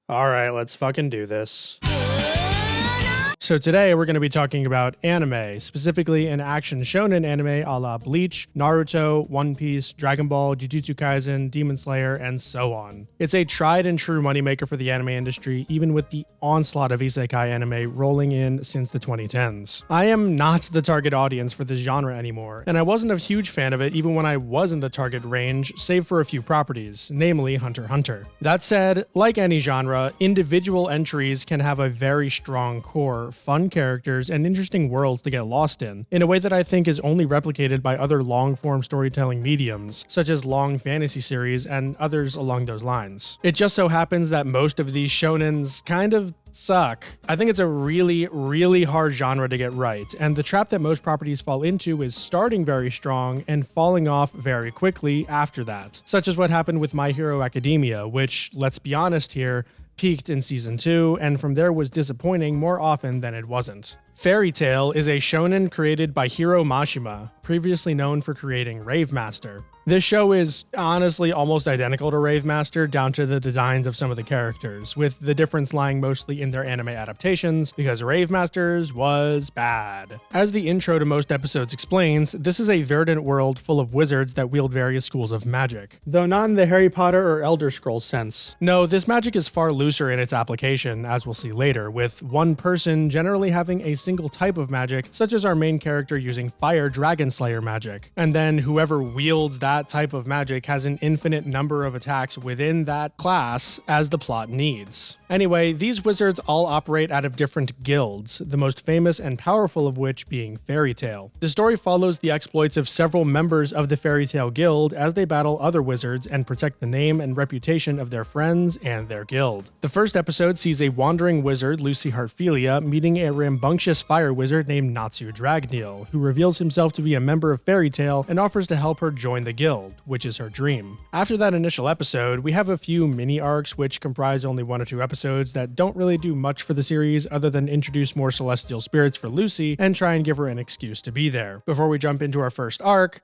Alright, let's fucking do this. So today we're going to be talking about anime, specifically an action shonen anime a la Bleach, Naruto, One Piece, Dragon Ball, Jujutsu Kaisen, Demon Slayer, and so on. It's a tried and true moneymaker for the anime industry, even with the onslaught of isekai anime rolling in since the 2010s. I am not the target audience for this genre anymore, and I wasn't a huge fan of it even when I was in the target range, save for a few properties, namely Hunter x Hunter. That said, like any genre, individual entries can have a very strong core, fun characters, and interesting worlds to get lost in a way that I think is only replicated by other long-form storytelling mediums, such as long fantasy series and others along those lines. It just so happens that most of these shonens kind of suck. I think it's a really hard genre to get right, and the trap that most properties fall into is starting very strong and falling off very quickly after that, such as what happened with My Hero Academia, which, let's be honest here, peaked in season 2, and from there was disappointing more often than it wasn't. Fairy Tail is a shonen created by Hiro Mashima, previously known for creating Rave Master. This show is honestly almost identical to Rave Master down to the designs of some of the characters, with the difference lying mostly in their anime adaptations, because Rave Masters was bad. As the intro to most episodes explains, this is a verdant world full of wizards that wield various schools of magic, though not in the Harry Potter or Elder Scrolls sense. No, this magic is far looser in its application, as we'll see later, with one person generally having a single type of magic, such as our main character using Fire Dragon Slayer magic, and then whoever wields that type of magic has an infinite number of attacks within that class as the plot needs. Anyway, these wizards all operate out of different guilds, the most famous and powerful of which being Fairy Tail. The story follows the exploits of several members of the Fairy Tail Guild as they battle other wizards and protect the name and reputation of their friends and their guild. The first episode sees a wandering wizard, Lucy Heartfilia, meeting a rambunctious fire wizard named Natsu Dragneel, who reveals himself to be a member of Fairy Tail and offers to help her join the guild, which is her dream. After that initial episode, we have a few mini arcs which comprise only 1 or 2 episodes that don't really do much for the series other than introduce more celestial spirits for Lucy and try and give her an excuse to be there. Before we jump into our first arc,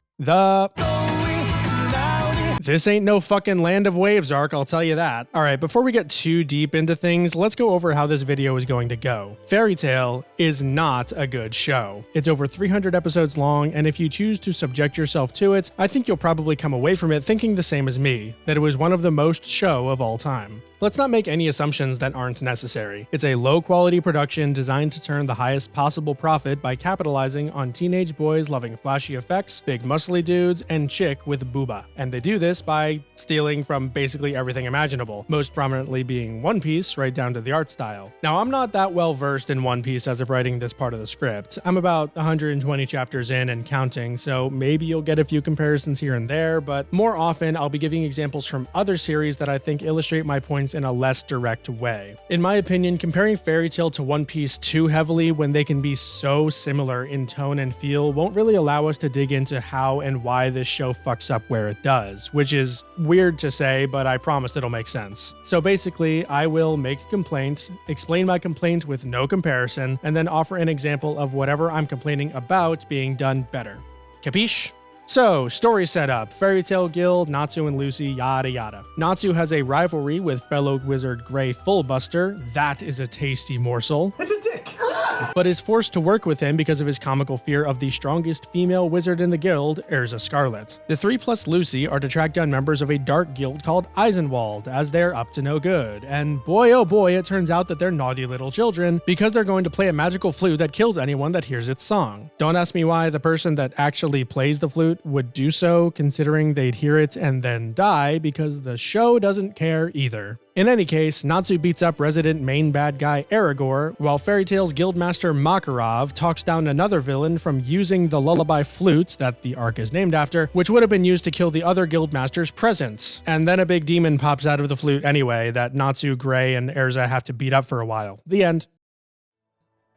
This ain't no fucking Land of Waves arc, I'll tell you that. Alright, before we get too deep into things, let's go over how this video is going to go. Fairy Tail is not a good show. It's over 300 episodes long, and if you choose to subject yourself to it, I think you'll probably come away from it thinking the same as me, that it was one of the most show of all time. Let's not make any assumptions that aren't necessary. It's a low-quality production designed to turn the highest possible profit by capitalizing on teenage boys loving flashy effects, big muscly dudes, and chick with booba. And they do this by stealing from basically everything imaginable, most prominently being One Piece, right down to the art style. Now, I'm not that well versed in One Piece as of writing this part of the script. I'm about 120 chapters in and counting, so maybe you'll get a few comparisons here and there, but more often I'll be giving examples from other series that I think illustrate my points in a less direct way. In my opinion, comparing Fairy Tail to One Piece too heavily when they can be so similar in tone and feel won't really allow us to dig into how and why this show fucks up where it does, which is weird to say, but I promise it'll make sense. So basically, I will make a complaint, explain my complaint with no comparison, and then offer an example of whatever I'm complaining about being done better. Capiche? So, story setup, Fairy Tail Guild, Natsu and Lucy, yada yada. Natsu has a rivalry with fellow wizard Grey Fullbuster, that is a tasty morsel. It's a dick! But is forced to work with him because of his comical fear of the strongest female wizard in the guild, Erza Scarlet. The 3 plus Lucy are to track down members of a dark guild called Eisenwald, as they're up to no good. And boy oh boy, it turns out that they're naughty little children, because they're going to play a magical flute that kills anyone that hears its song. Don't ask me why the person that actually plays the flute would do so, considering they'd hear it and then die, because the show doesn't care either. In any case, Natsu beats up resident main bad guy Aragorn, while Fairy Tail's guildmaster Makarov talks down another villain from using the lullaby flute that the arc is named after, which would have been used to kill the other guildmasters present. And then a big demon pops out of the flute anyway that Natsu, Grey, and Erza have to beat up for a while. The end.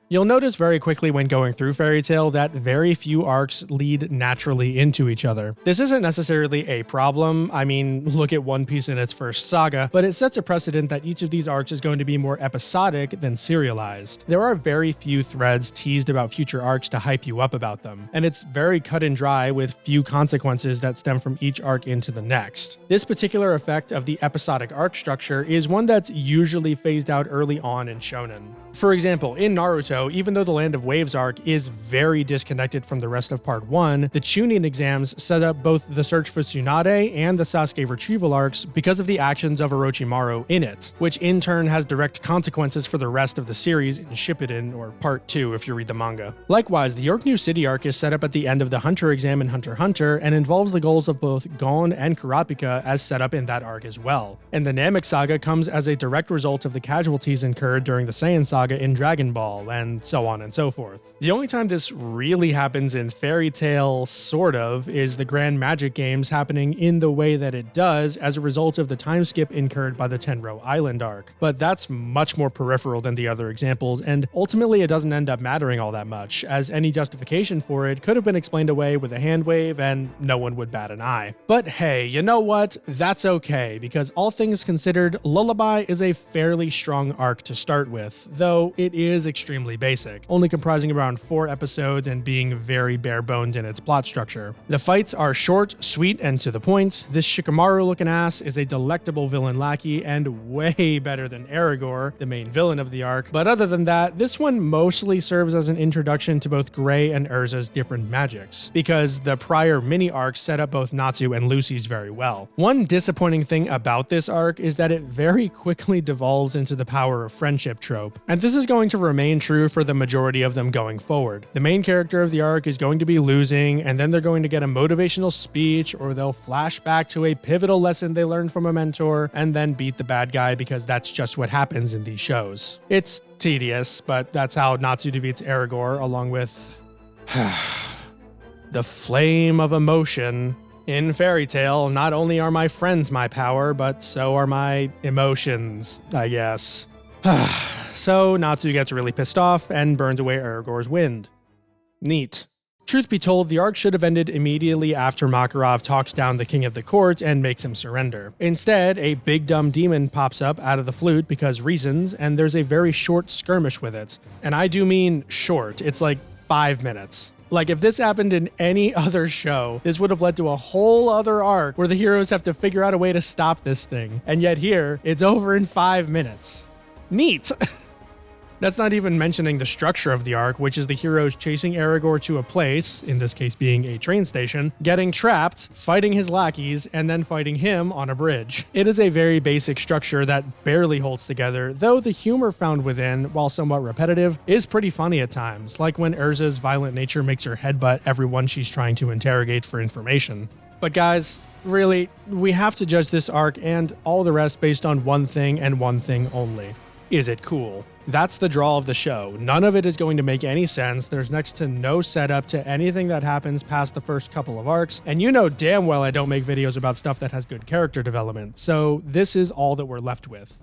You'll notice very quickly when going through Fairy Tail that very few arcs lead naturally into each other. This isn't necessarily a problem. I mean, look at One Piece in its first saga, but it sets a precedent that each of these arcs is going to be more episodic than serialized. There are very few threads teased about future arcs to hype you up about them, and it's very cut and dry with few consequences that stem from each arc into the next. This particular effect of the episodic arc structure is one that's usually phased out early on in shonen. For example, in Naruto, even though the Land of Waves arc is very disconnected from the rest of Part 1, the Chunin exams set up both the Search for Tsunade and the Sasuke retrieval arcs because of the actions of Orochimaru in it, which in turn has direct consequences for the rest of the series in Shippuden, or Part 2 if you read the manga. Likewise, the York New City arc is set up at the end of the Hunter exam in Hunter x Hunter and involves the goals of both Gon and Kurapika as set up in that arc as well. And the Namek saga comes as a direct result of the casualties incurred during the Saiyan saga in Dragon Ball, and so on and so forth. The only time this really happens in Fairy Tail, sort of, is the Grand Magic Games happening in the way that it does as a result of the time skip incurred by the Tenro Island arc. But that's much more peripheral than the other examples, and ultimately it doesn't end up mattering all that much, as any justification for it could have been explained away with a hand wave and no one would bat an eye. But hey, you know what? That's okay, because all things considered, Lullaby is a fairly strong arc to start with, though it is extremely basic, only comprising around 4 episodes and being very bare-boned in its plot structure. The fights are short, sweet, and to the point. This Shikamaru-looking ass is a delectable villain lackey and way better than Aragorn, the main villain of the arc, but other than that, this one mostly serves as an introduction to both Gray and Urza's different magics, because the prior mini-arcs set up both Natsu and Lucy's very well. One disappointing thing about this arc is that it very quickly devolves into the power of friendship trope, and this is going to remain true for the majority of them going forward. The main character of the arc is going to be losing, and then they're going to get a motivational speech, or they'll flash back to a pivotal lesson they learned from a mentor, and then beat the bad guy because that's just what happens in these shows. It's tedious, but that's how Natsu defeats Aragorn, along with the flame of emotion. In Fairy Tail, not only are my friends my power, but so are my emotions, I guess. So Natsu gets really pissed off and burns away Aragorn's wind. Neat. Truth be told, the arc should have ended immediately after Makarov talks down the king of the court and makes him surrender. Instead, a big dumb demon pops up out of the flute because reasons, and there's a very short skirmish with it. And I do mean short, it's like 5 minutes. Like, if this happened in any other show, this would have led to a whole other arc where the heroes have to figure out a way to stop this thing. And yet here, it's over in 5 minutes. Neat! That's not even mentioning the structure of the arc, which is the heroes chasing Aragorn to a place, in this case being a train station, getting trapped, fighting his lackeys, and then fighting him on a bridge. It is a very basic structure that barely holds together, though the humor found within, while somewhat repetitive, is pretty funny at times, like when Urza's violent nature makes her headbutt everyone she's trying to interrogate for information. But guys, really, we have to judge this arc and all the rest based on one thing and one thing only. Is it cool? That's the draw of the show. None of it is going to make any sense. There's next to no setup to anything that happens past the first couple of arcs, and you know damn well I don't make videos about stuff that has good character development, so this is all that we're left with.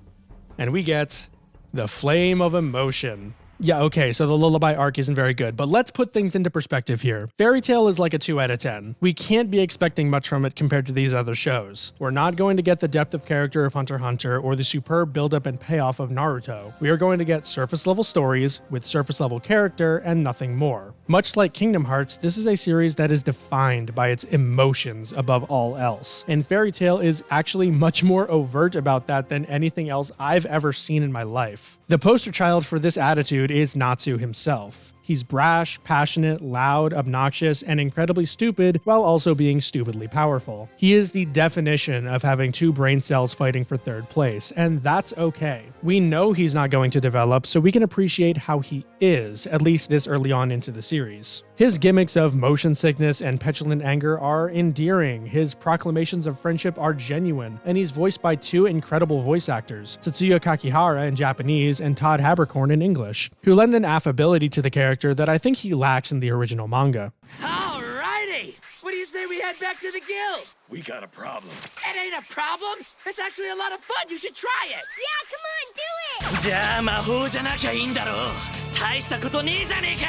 And we get the flame of emotion. Yeah, okay, so the Lullaby arc isn't very good, but let's put things into perspective here. Fairy Tail is like a 2 out of 10. We can't be expecting much from it compared to these other shows. We're not going to get the depth of character of Hunter x Hunter or the superb buildup and payoff of Naruto. We are going to get surface-level stories with surface-level character and nothing more. Much like Kingdom Hearts, this is a series that is defined by its emotions above all else, and Fairy Tail is actually much more overt about that than anything else I've ever seen in my life. The poster child for this attitude is Natsu himself. He's brash, passionate, loud, obnoxious, and incredibly stupid while also being stupidly powerful. He is the definition of having 2 brain cells fighting for 3rd place, and that's okay. We know he's not going to develop, so we can appreciate how he is, at least this early on into the series. His gimmicks of motion sickness and petulant anger are endearing, his proclamations of friendship are genuine, and he's voiced by 2 incredible voice actors, Tetsuya Kakihara in Japanese and Todd Haberkorn in English, who lend an affability to the character that I think he lacks in the original manga. Alrighty! What do you say we head back to the guild? We got a problem. It ain't a problem! It's actually a lot of fun! You should try it! Yeah, come on, do it! じゃあ魔法じゃなきゃいいんだろう。大したことねえじゃねえか。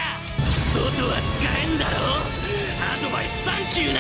外は使えんだろ。アドバイスサンキューな。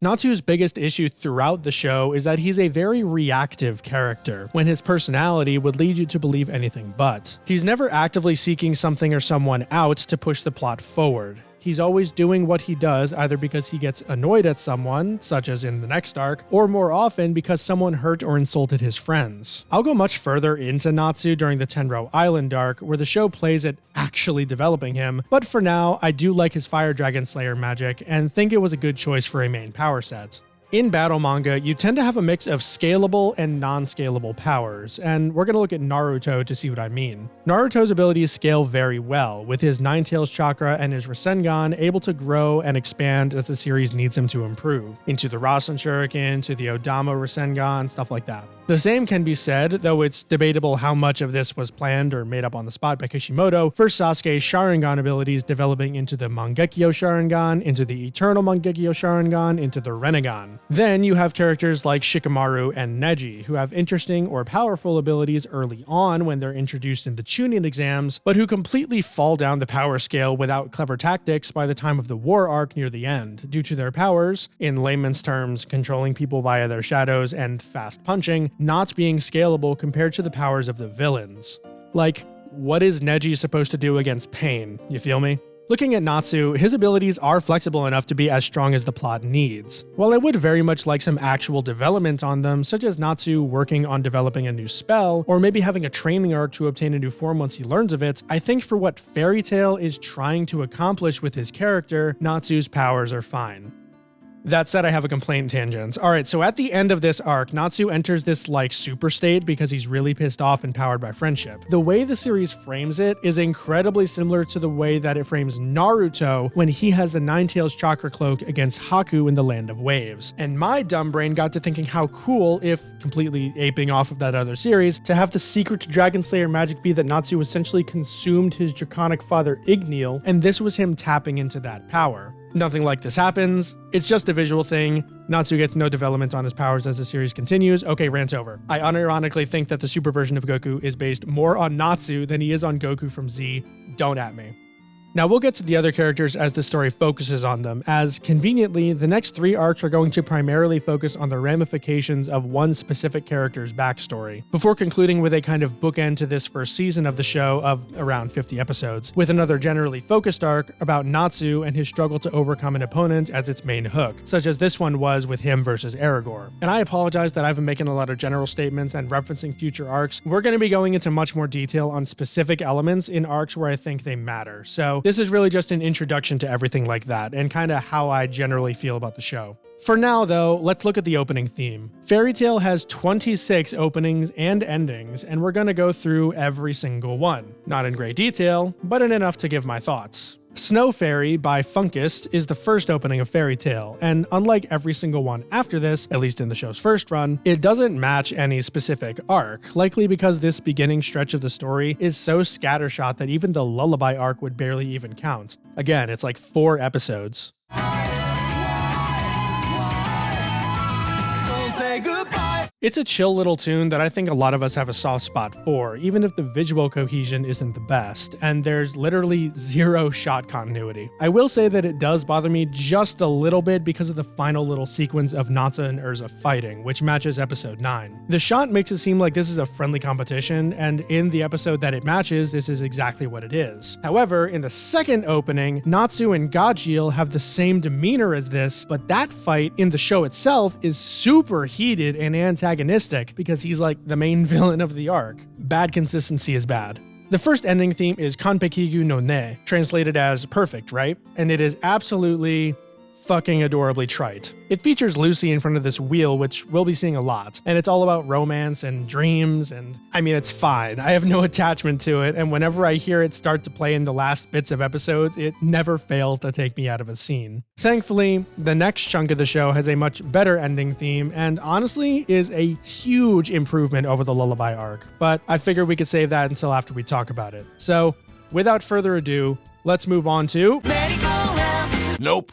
Natsu's biggest issue throughout the show is that he's a very reactive character, when his personality would lead you to believe anything but. He's never actively seeking something or someone out to push the plot forward. He's always doing what he does either because he gets annoyed at someone, such as in the next arc, or more often because someone hurt or insulted his friends. I'll go much further into Natsu during the Tenro Island arc, where the show plays at actually developing him, but for now, I do like his Fire Dragon Slayer magic and think it was a good choice for a main power set. In battle manga, you tend to have a mix of scalable and non-scalable powers, and we're going to look at Naruto to see what I mean. Naruto's abilities scale very well, with his Nine-Tails chakra and his Rasengan able to grow and expand as the series needs him to improve, into the Rasen Shuriken, to the Odama Rasengan, stuff like that. The same can be said, though it's debatable how much of this was planned or made up on the spot by Kishimoto, for Sasuke's Sharingan abilities developing into the Mangekyo Sharingan, into the Eternal Mangekyo Sharingan, into the Rinnegan. Then you have characters like Shikamaru and Neji, who have interesting or powerful abilities early on when they're introduced in the Chunin exams, but who completely fall down the power scale without clever tactics by the time of the war arc near the end, due to their powers, in layman's terms, controlling people via their shadows and fast punching, not being scalable compared to the powers of the villains. Like, what is Neji supposed to do against pain? You feel me? Looking at Natsu, his abilities are flexible enough to be as strong as the plot needs. While I would very much like some actual development on them, such as Natsu working on developing a new spell, or maybe having a training arc to obtain a new form once he learns of it, I think for what Fairy Tail is trying to accomplish with his character, Natsu's powers are fine. That said, I have a complaint tangent. Alright, so at the end of this arc, Natsu enters this, like, super state because he's really pissed off and powered by friendship. The way the series frames it is incredibly similar to the way that it frames Naruto when he has the Nine-Tails chakra cloak against Haku in the Land of Waves. And my dumb brain got to thinking how cool, if completely aping off of that other series, to have the secret to Dragon Slayer magic be that Natsu essentially consumed his draconic father Igneal, and this was him tapping into that power. Nothing like this happens. It's just a visual thing. Natsu gets no development on his powers as the series continues. Okay, rant over. I unironically think that the super version of Goku is based more on Natsu than he is on Goku from Z. Don't at me. Now we'll get to the other characters as the story focuses on them, as conveniently, the next 3 arcs are going to primarily focus on the ramifications of one specific character's backstory, before concluding with a kind of bookend to this first season of the show of around 50 episodes, with another generally focused arc about Natsu and his struggle to overcome an opponent as its main hook, such as this one was with him versus Aragorn. And I apologize that I've been making a lot of general statements and referencing future arcs. We're going to be going into much more detail on specific elements in arcs where I think they matter, so this is really just an introduction to everything like that, and kind of how I generally feel about the show. For now, though, let's look at the opening theme. Fairy Tail has 26 openings and endings, and we're gonna go through every single one. Not in great detail, but in enough to give my thoughts. Snow Fairy by Funkist is the first opening of Fairy Tail, and unlike every single one after this, at least in the show's first run, it doesn't match any specific arc, likely because this beginning stretch of the story is so scattershot that even the Lullaby Arc would barely even count. Again, it's like 4 episodes. It's a chill little tune that I think a lot of us have a soft spot for, even if the visual cohesion isn't the best, and there's literally 0 shot continuity. I will say that it does bother me just a little bit because of the final little sequence of Natsu and Urza fighting, which matches episode 9. The shot makes it seem like this is a friendly competition, and in the episode that it matches, this is exactly what it is. However, in the second opening, Natsu and Gajeel have the same demeanor as this, but that fight in the show itself is super heated and antagonistic because he's like the main villain of the arc. Bad consistency is bad. The first ending theme is Kanpekigu no Ne, translated as perfect, right? And it is absolutely fucking adorably trite. It features Lucy in front of this wheel, which we'll be seeing a lot, and it's all about romance and dreams, and I mean, it's fine. I have no attachment to it, and whenever I hear it start to play in the last bits of episodes, it never fails to take me out of a scene. Thankfully, the next chunk of the show has a much better ending theme, and honestly is a huge improvement over the Lullaby Arc, but I figured we could save that until after we talk about it. So, without further ado, let's move on to... Nope.